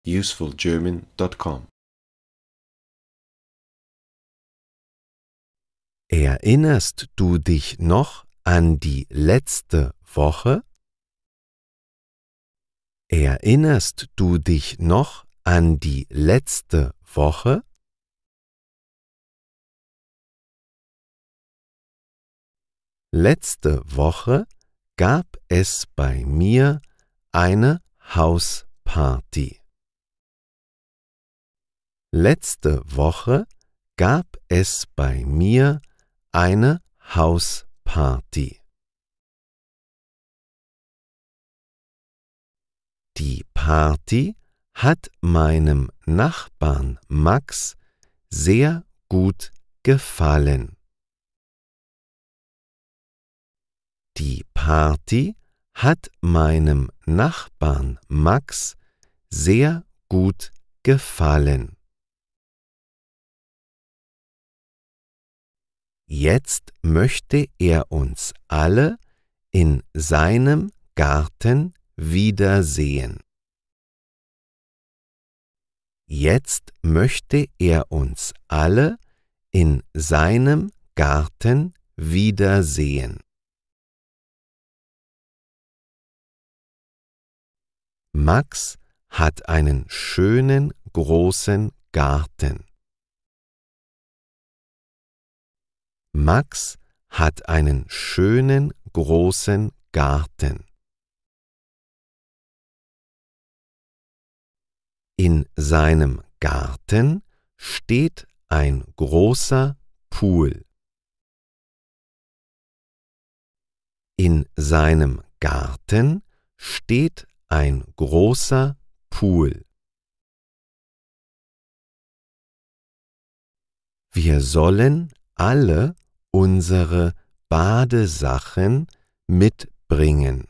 usefulgerman.com. Erinnerst du dich noch an die letzte Woche? Erinnerst du dich noch an die letzte Woche? Letzte Woche gab es bei mir eine Hausparty. Letzte Woche gab es bei mir eine Hausparty. Die Party hat meinem Nachbarn Max sehr gut gefallen. Die Party hat meinem Nachbarn Max sehr gut gefallen. Jetzt möchte er uns alle in seinem Garten wiedersehen. Jetzt möchte er uns alle in seinem Garten wiedersehen. Max hat einen schönen großen Garten. Max hat einen schönen großen Garten. In seinem Garten steht ein großer Pool. In seinem Garten steht ein großer Pool. Wir sollen alle unsere Badesachen mitbringen.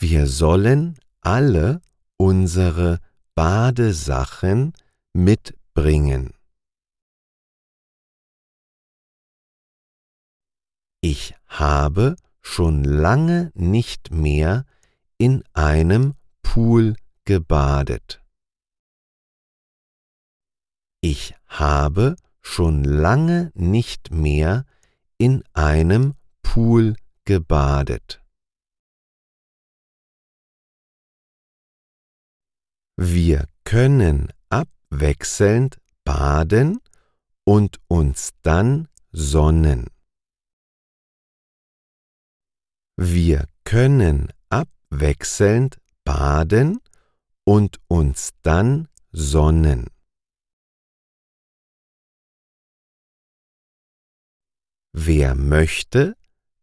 Wir sollen alle unsere Badesachen mitbringen. Ich habe schon lange nicht mehr in einem Pool gebadet. Ich habe schon lange nicht mehr in einem Pool gebadet. Wir können abwechselnd baden und uns dann sonnen. Wir können abwechselnd baden und uns dann sonnen. Wer möchte,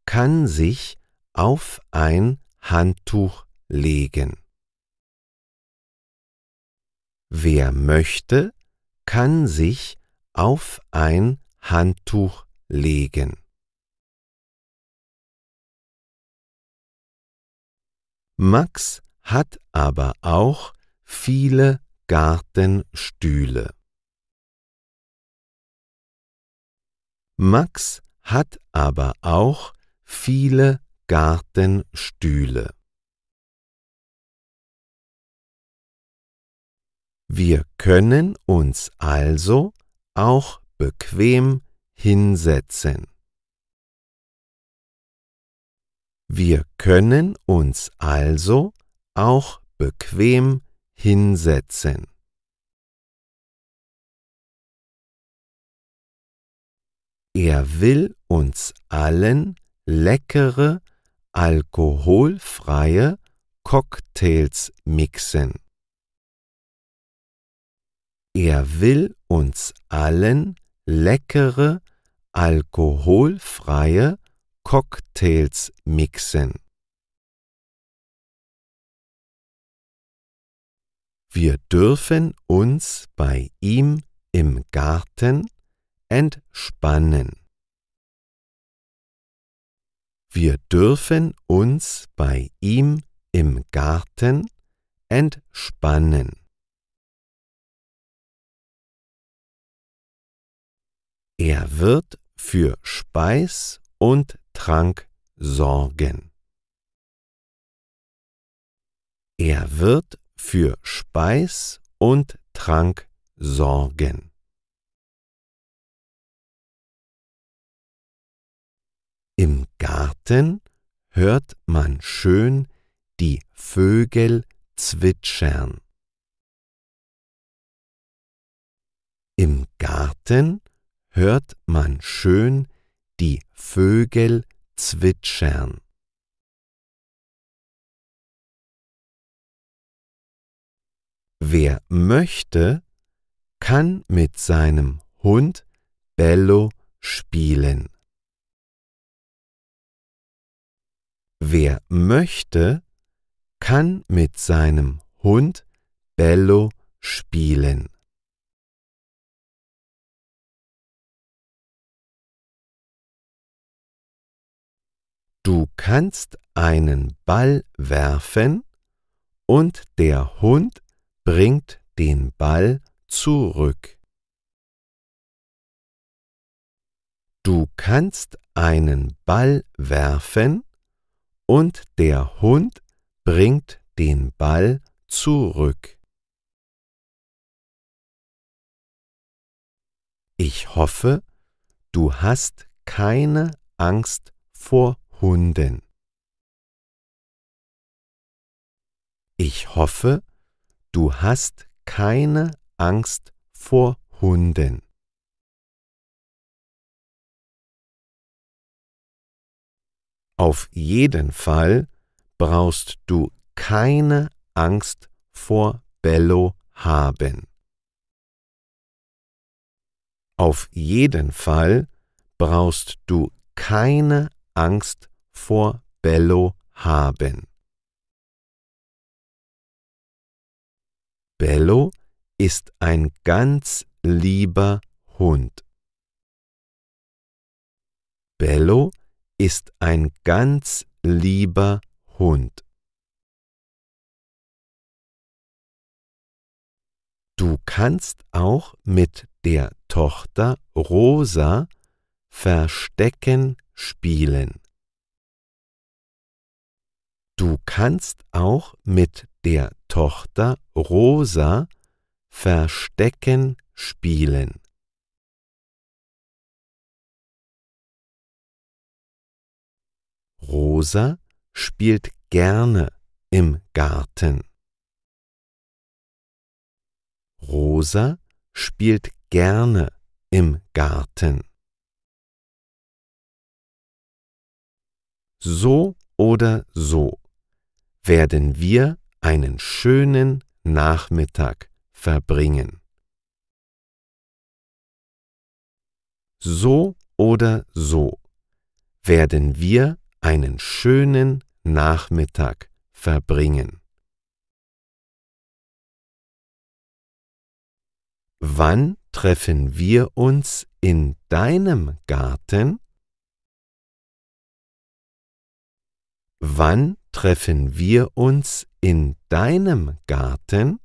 kann sich auf ein Handtuch legen. Wer möchte, kann sich auf ein Handtuch legen. Max hat aber auch viele Gartenstühle. Max hat aber auch viele Gartenstühle. Wir können uns also auch bequem hinsetzen. Wir können uns also auch bequem hinsetzen. Er will uns allen leckere, alkoholfreie Cocktails mixen. Er will uns allen leckere, alkoholfreie Cocktails mixen. Wir dürfen uns bei ihm im Garten entspannen. Wir dürfen uns bei ihm im Garten entspannen. Er wird für Speis und Trank sorgen. Er wird für Speis und Trank sorgen. Im Garten hört man schön die Vögel zwitschern. Im Garten hört man schön die Vögel zwitschern. Wer möchte, kann mit seinem Hund Bello spielen. Wer möchte, kann mit seinem Hund Bello spielen. Du kannst einen Ball werfen und der Hund bringt den Ball zurück. Du kannst einen Ball werfen und der Hund bringt den Ball zurück. Ich hoffe, du hast keine Angst vor Hunden. Ich hoffe, du hast keine Angst vor Hunden. Auf jeden Fall brauchst du keine Angst vor Bello haben. Auf jeden Fall brauchst du keine Angst vor Bello haben. Bello ist ein ganz lieber Hund. Bello ist ein ganz lieber Hund. Du kannst auch mit der Tochter Rosa Verstecken spielen. Du kannst auch mit der Tochter Rosa Verstecken spielen. Rosa spielt gerne im Garten. Rosa spielt gerne im Garten. So oder so werden wir einen schönen Nachmittag verbringen. So oder so werden wir einen schönen Nachmittag verbringen. Wann treffen wir uns in deinem Garten? Wann treffen wir uns in deinem Garten?